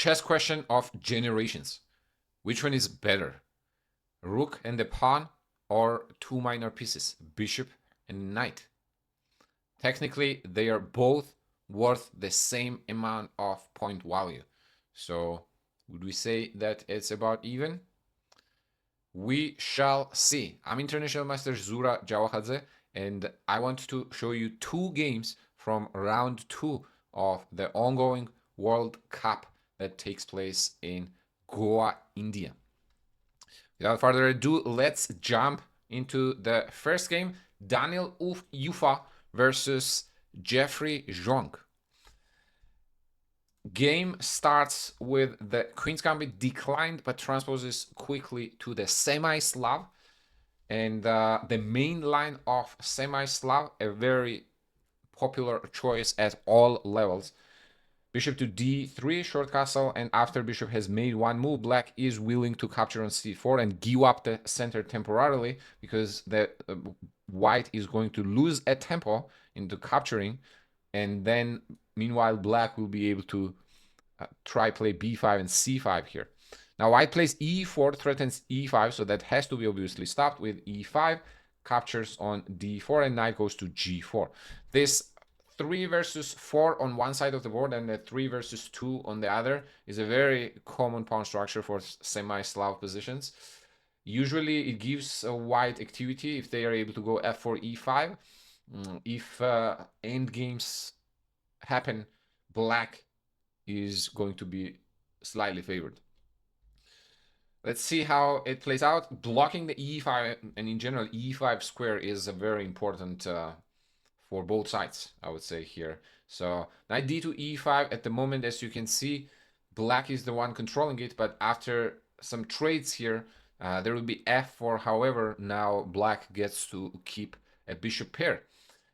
chess question of generations. Which one is better? Rook and the pawn or two minor pieces, bishop and knight? Technically, they are both worth the same amount of point value. So would we say that it's about even? We shall see. I'm International Master Zura Jawahadze, and I want to show you two games from round 2 of the ongoing World Cup that takes place in Goa, India. Without further ado, let's jump into the first game. Daniil Yuffa versus Jeffrey Xiong. Game starts with the Queen's Gambit declined, but transposes quickly to the semi-Slav. And the main line of semi-Slav, a very popular choice at all levels. Bishop to d3, short castle, and after bishop has made one move, black is willing to capture on c4 and give up the center temporarily, because the white is going to lose a tempo into capturing, and then meanwhile black will be able to try play b5 and c5 here. Now white plays e4, threatens e5, so that has to be obviously stopped with e5, captures on d4, and knight goes to g4. This 3 versus 4 on one side of the board and the 3 versus 2 on the other is a very common pawn structure for semi-Slav positions. Usually it gives a white activity if they are able to go f4, e5. If end games happen, black is going to be slightly favored. Let's see how it plays out. Blocking the e5 and in general e5 square is a very important for both sides, I would say here. So knight d to e5 at the moment, as you can see, black is the one controlling it, but after some trades here, there will be f4. However, now black gets to keep a bishop pair.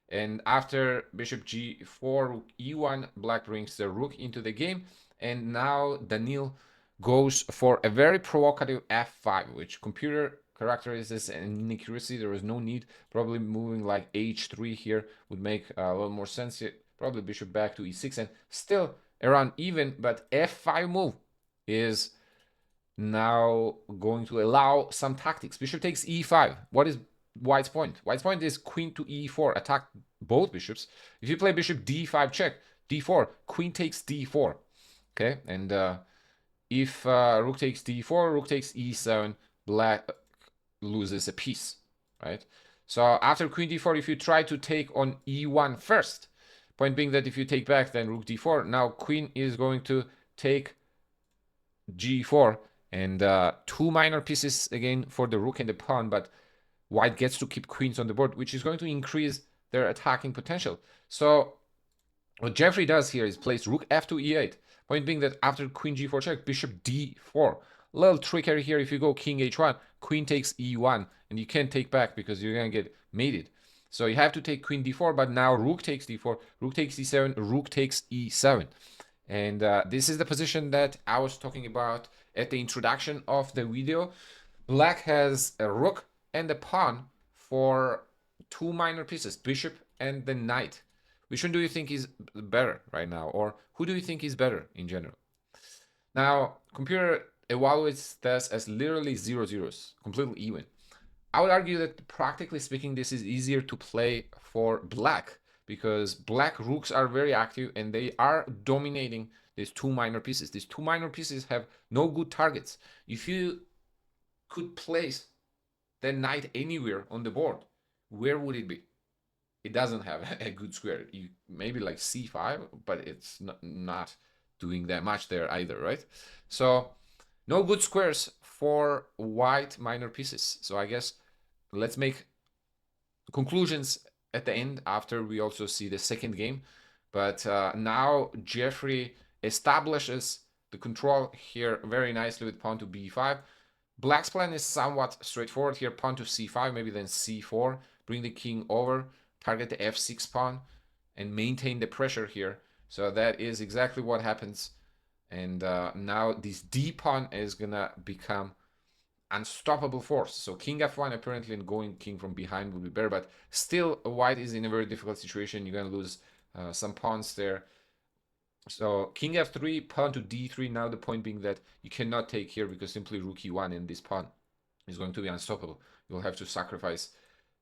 And after bishop g4, rook e1, black brings the rook into the game. And now Daniil goes for a very provocative f5, which computer characterizes an inaccuracy. There is no need. Probably moving like h3 here would make a little more sense. Probably bishop back to e6 and still around even, but f5 move is now going to allow some tactics. Bishop takes e5. What is white's point? White's point is queen to e4, attack both bishops. If you play bishop d5 check, d4, queen takes d4. Okay, and if rook takes d4, rook takes e7, black loses a piece, right? So after queen d4, if you try to take on e1 first, point being that if you take back, then rook d4, now queen is going to take g4, and two minor pieces again for the rook and the pawn, but white gets to keep queens on the board, which is going to increase their attacking potential. So what Jeffrey does here is plays rook f2 e8. Point being that after queen g4 check, bishop d4. A little trickery here. If you go king h1, queen takes e1, and you can't take back because you're going to get mated. So you have to take queen d4, but now rook takes d4, rook takes e7, rook takes e7. And this is the position that I was talking about at the introduction of the video. Black has a rook and a pawn for two minor pieces, bishop and the knight. Which one do you think is better right now? Or who do you think is better in general? Now, computer evaluates this as literally 0 zeros, completely even. I would argue that practically speaking, this is easier to play for black because black rooks are very active and they are dominating these two minor pieces. These two minor pieces have no good targets. If you could place the knight anywhere on the board, where would it be? It doesn't have a good square. You maybe like c5, but it's not doing that much there either, right? So no good squares for white minor pieces. So I guess let's make conclusions at the end after we also see the second game. But now Jeffrey establishes the control here very nicely with pawn to b5. Black's plan is somewhat straightforward here. Pawn to c5, maybe then c4. Bring the king over, target the f6 pawn, and maintain the pressure here. So that is exactly what happens. And now this d pawn is going to become unstoppable force. So king f1 apparently, and going king from behind would be better, but still white is in a very difficult situation. You're going to lose some pawns there. So king f3, pawn to d3. Now the point being that you cannot take here because simply rook e1 and this pawn is going to be unstoppable. You'll have to sacrifice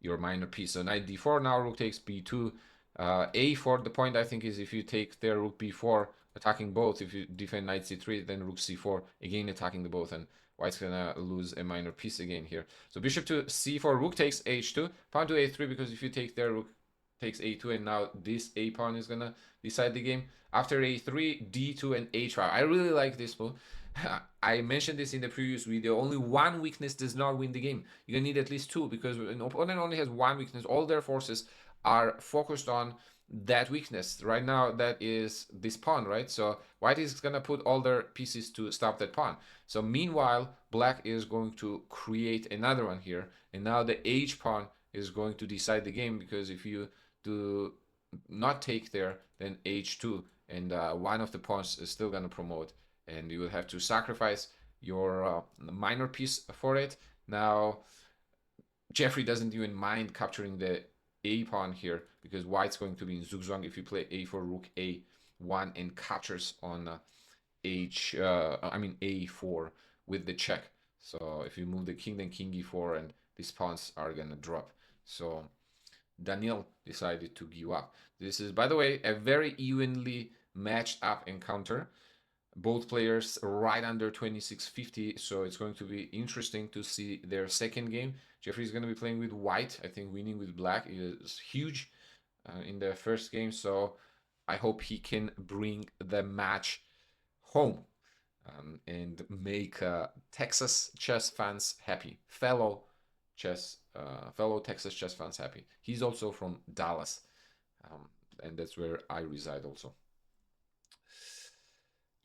your minor piece. So knight d4, now rook takes b2. A4, the point I think is if you take there rook b4, attacking both. If you defend knight c3, then rook c4, again attacking the both, and white's gonna lose a minor piece again here. So bishop to c4, rook takes h2, pawn to a3, because if you take there, rook takes a2, and now this a pawn is gonna decide the game. After a3, d2, and h5. I really like this move. I mentioned this in the previous video. Only one weakness does not win the game. You're gonna need at least two, because an opponent only has one weakness. All their forces are focused on that weakness. Right now, that is this pawn, right? So white is gonna put all their pieces to stop that pawn. So meanwhile, black is going to create another one here. And now the h pawn is going to decide the game, because if you do not take there, then h2, and one of the pawns is still gonna promote, and you will have to sacrifice your minor piece for it. Now, Jeffrey doesn't even mind capturing the a pawn here, because white's going to be in zugzwang if you play a4, rook a1, and captures on a4 with the check. So if you move the king, then king e4, and these pawns are gonna drop. So Daniil decided to give up. This is, by the way, a very evenly matched up encounter. Both players right under 2650, so it's going to be interesting to see their second game. Jeffrey's going to be playing with white. I think winning with black is huge in the first game, so I hope he can bring the match home and make Texas chess fans happy, fellow Texas chess fans happy. He's also from Dallas, and that's where I reside also.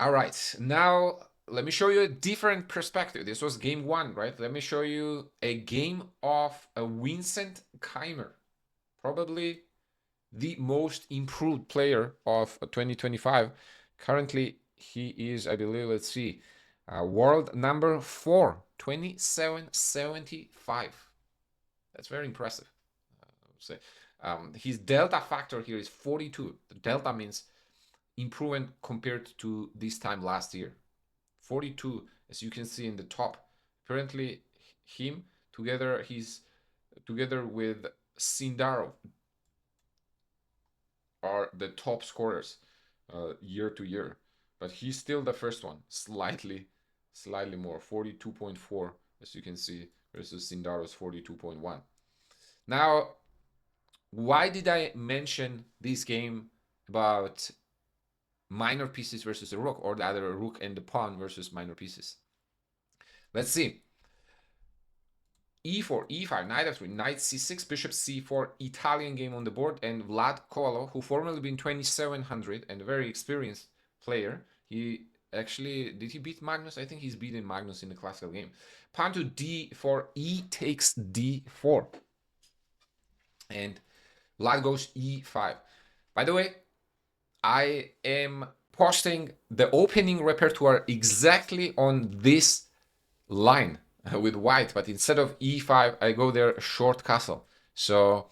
All right, now let me show you a different perspective. This was game one, right? Let me show you a game of a Vincent Keymer, probably the most improved player of 2025. Currently, he is, I believe, let's see, world number 4, 2775. That's very impressive. His delta factor here is 42. The delta means improvement compared to this time last year. 42, as you can see in the top. Apparently, him together with Sindarov are the top scorers year to year, but he's still the first one, slightly more, 42.4, as you can see, versus Sindarov's 42.1. Now, why did I mention this game about minor pieces versus a rook, or the other rook and the pawn versus minor pieces? Let's see. e4, e5, knight f3, knight c6, bishop c4, Italian game on the board, and Vlad Kovalev, who formerly been 2700 and a very experienced player. He actually, did he beat Magnus? I think he's beaten Magnus in the classical game. Pawn to d4, e takes d4. And Vlad goes e5. By the way, I am posting the opening repertoire exactly on this line with white, but instead of e5, I go there short castle. So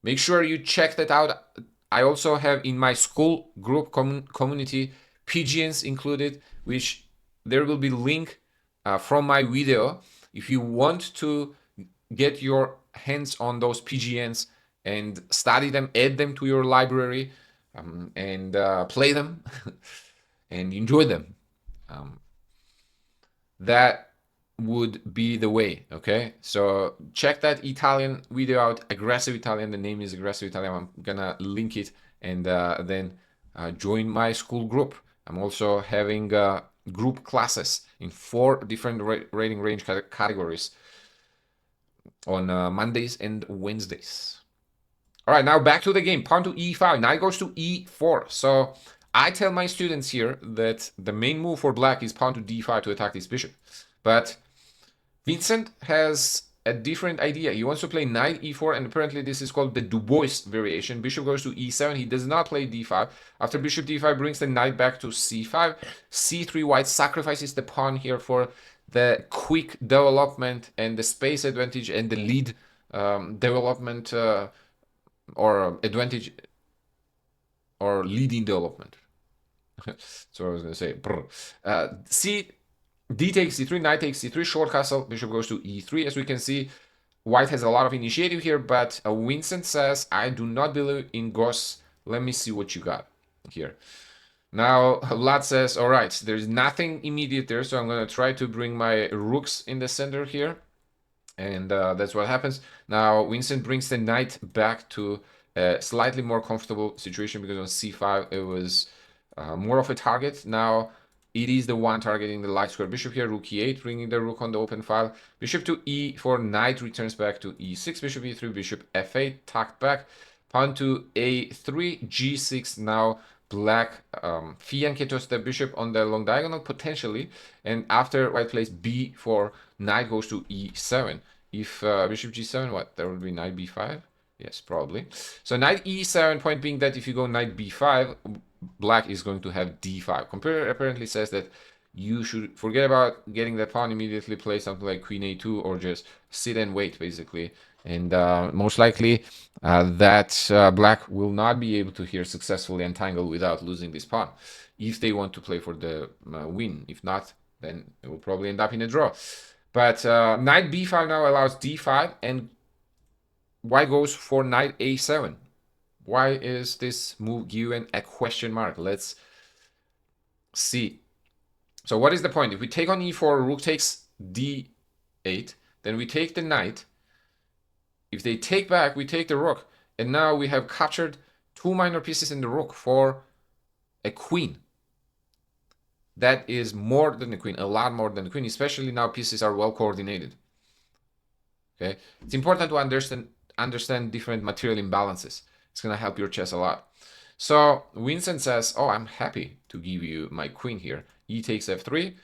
make sure you check that out. I also have in my school group community PGNs included, which there will be link from my video. If you want to get your hands on those PGNs and study them, add them to your library, and play them and enjoy them, that would be the way. Okay, so check that Italian video out, Aggressive Italian. The name is Aggressive Italian. I'm gonna link it, and then join my school group. I'm also having group classes in 4 different rating range categories on Mondays and Wednesdays. All right, now back to the game. Pawn to e5. Knight goes to e4. So I tell my students here that the main move for black is pawn to d5 to attack this bishop. But Vincent has a different idea. He wants to play knight e4, and apparently this is called the Du Bois variation. Bishop goes to e7. He does not play d5. After bishop d5 brings the knight back to c5. c3, white sacrifices the pawn here for the quick development and the space advantage and the lead development or advantage or leading development. That's what I was going to say. D takes c3, knight takes c3, short castle, bishop goes to e3. As we can see, white has a lot of initiative here, but Vincent says, I do not believe in ghosts. Let me see what you got here. Now, Vlad says, all right, there's nothing immediate there, so I'm going to try to bring my rooks in the center here. And that's what happens. Now, Vincent brings the knight back to a slightly more comfortable situation because on c5, it was more of a target. Now, it is the one targeting the light square bishop here. Rook e8, bringing the rook on the open file. Bishop to e4, knight returns back to e6. Bishop e3, bishop f8, tucked back. Pawn to a3, g6. Now, black fianchettos the bishop on the long diagonal, potentially. And after white plays b4, knight goes to e7. If bishop g7, what? There will be knight b5? Yes, probably. So knight e7, point being that if you go knight b5, black is going to have d5. Computer apparently says that you should forget about getting that pawn, immediately play something like queen a2 or just sit and wait, basically. And most likely that black will not be able to here successfully entangle without losing this pawn if they want to play for the win. If not, then it will probably end up in a draw. But knight b5 now allows d5, and white goes for knight a7. Why is this move given a question mark? Let's see. So what is the point? If we take on e4, rook takes d8, then we take the knight. If they take back, we take the rook. And now we have captured two minor pieces in the rook for a queen. That is more than the queen, a lot more than the queen, especially now pieces are well coordinated. Okay, it's important to understand different material imbalances. It's going to help your chess a lot. So Vincent says, oh, I'm happy to give you my queen here. E takes f3.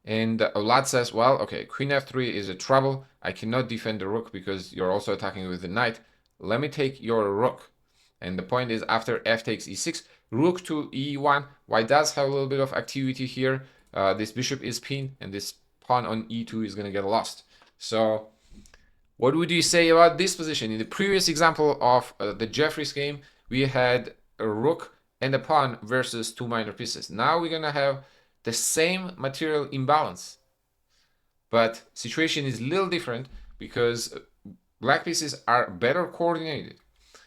And Vlad says, well, okay, queen f3 is a trouble. I cannot defend the rook because you're also attacking with the knight. Let me take your rook. And the point is, after f takes e6, rook to e1. White does have a little bit of activity here. This bishop is pinned, and this pawn on e2 is going to get lost. So what would you say about this position? In the previous example of the Jeffries game, we had a rook and a pawn versus two minor pieces. Now we're going to have the same material imbalance, but situation is a little different because black pieces are better coordinated.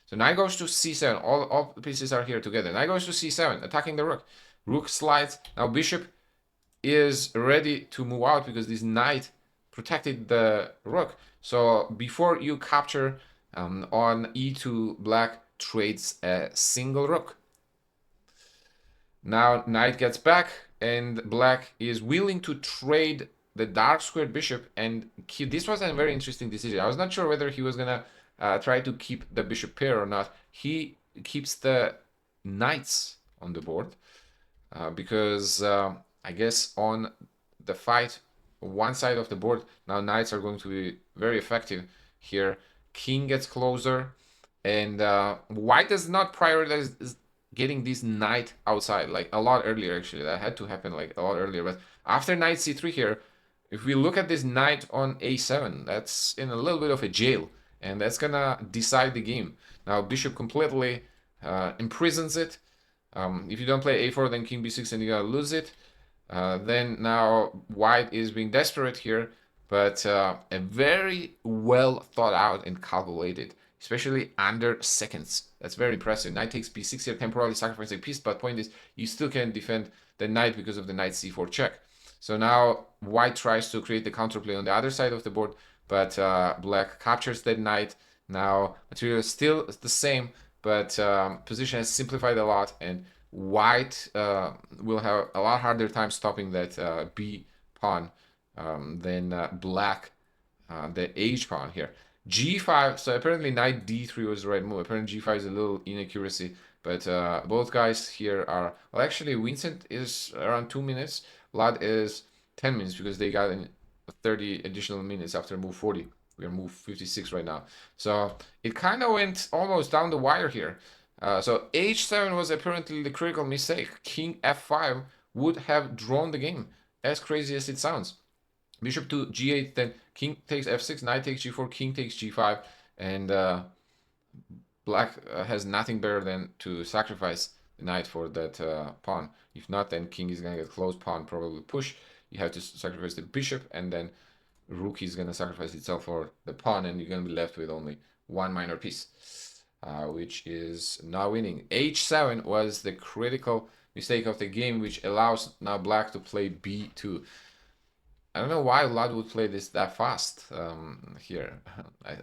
So knight goes to c7. All the pieces are here together. Knight goes to c7, attacking the rook. Rook slides. Now bishop is ready to move out because this knight protected the rook. So before you capture on e2, black trades a single rook. Now knight gets back, and black is willing to trade the dark squared bishop, and this was a very interesting decision. I was not sure whether he was gonna try to keep the bishop pair or not. He keeps the knights on the board because I guess on the fight, one side of the board, now knights are going to be very effective here. King gets closer, and white does not prioritize getting this knight outside like a lot earlier. Actually, that had to happen like a lot earlier. But after knight c3 here, if we look at this knight on a7, that's in a little bit of a jail, and that's gonna decide the game. Now bishop completely imprisons it. If you don't play a4, then king b6, and you gotta lose it. Then now white is being desperate here, but a very well thought out and calculated, especially under seconds. That's very impressive. Knight takes b6 here, temporarily sacrificing a piece, but point is you still can defend the knight because of the knight c4 check. So now white tries to create the counterplay on the other side of the board, but black captures that knight. Now material is still the same, but position has simplified a lot, and white will have a lot harder time stopping that b pawn than black, the h pawn here. g5, so apparently knight d3 was the right move. Apparently g5 is a little inaccuracy, but both guys here are, well, actually Vincent is around 2 minutes, Vlad is 10 minutes because they got 30 additional minutes after move 40. We are move 56 right now. So it kind of went almost down the wire here. So h7 was apparently the critical mistake. King f5 would have drawn the game, as crazy as it sounds. Bishop to g8, then king takes f6, knight takes g4, king takes g5, and black has nothing better than to sacrifice knight for that pawn. If not, then king is gonna get close, pawn probably push. You have to sacrifice the bishop, and then rook is gonna sacrifice itself for the pawn, and you're gonna be left with only one minor piece, which is not winning. h7 was the critical mistake of the game, which allows now black to play b2. I don't know why Vlad would play this that fast here.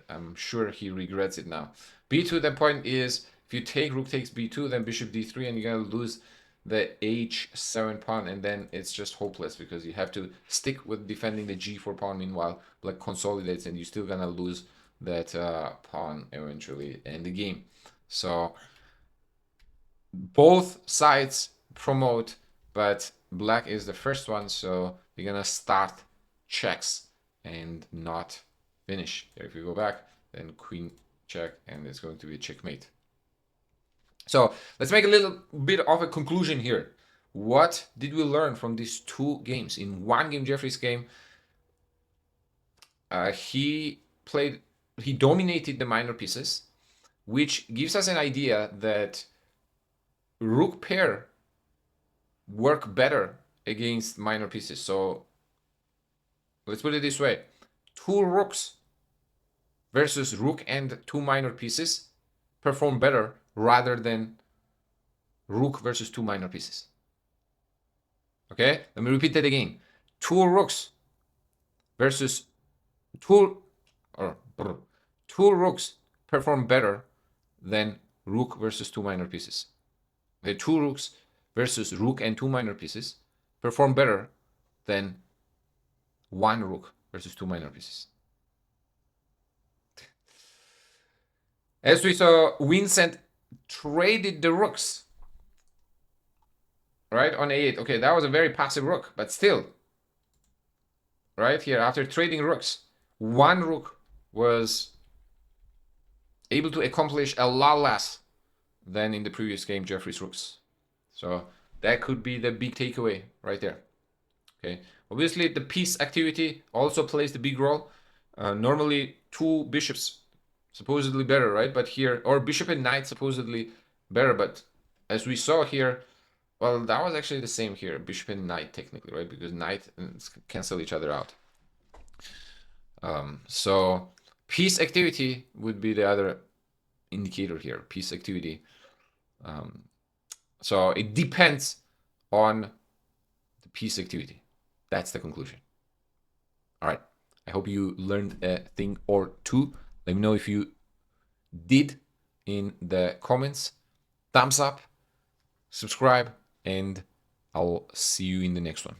I'm sure he regrets it now. b2, the point is, if you take rook takes b2, then bishop d3, and you're going to lose the h7 pawn, and then it's just hopeless because you have to stick with defending the g4 pawn. Meanwhile, black consolidates, and you're still going to lose that pawn eventually in the game. So both sides promote, but black is the first one, so you're gonna start checks and not finish. If you go back, then queen check, and it's going to be a checkmate. So let's make a little bit of a conclusion here. What did we learn from these two games? In one game, Jeffrey's game, he dominated the minor pieces, which gives us an idea that rook pair work better against minor pieces. So let's put it this way: two rooks versus rook and two minor pieces perform better rather than rook versus two minor pieces. Okay, let me repeat that again. Two rooks versus two rooks perform better than rook versus two minor pieces. The two rooks versus rook and two minor pieces perform better than one rook versus two minor pieces. As we saw, Vincent traded the rooks, right, on a8. Okay, that was a very passive rook, but still, right here, after trading rooks, one rook was able to accomplish a lot less than in the previous game, Jeffrey's rooks. So that could be the big takeaway right there. Okay, obviously the piece activity also plays the big role. Normally two bishops supposedly better, right? But here, or bishop and knight supposedly better, but as we saw here, well, that was actually the same here, bishop and knight technically, right? Because knight cancel each other out. So piece activity would be the other indicator here, piece activity. So it depends on the piece activity. That's the conclusion. All right. I hope you learned a thing or two. Let me know if you did in the comments. Thumbs up, subscribe, and I'll see you in the next one.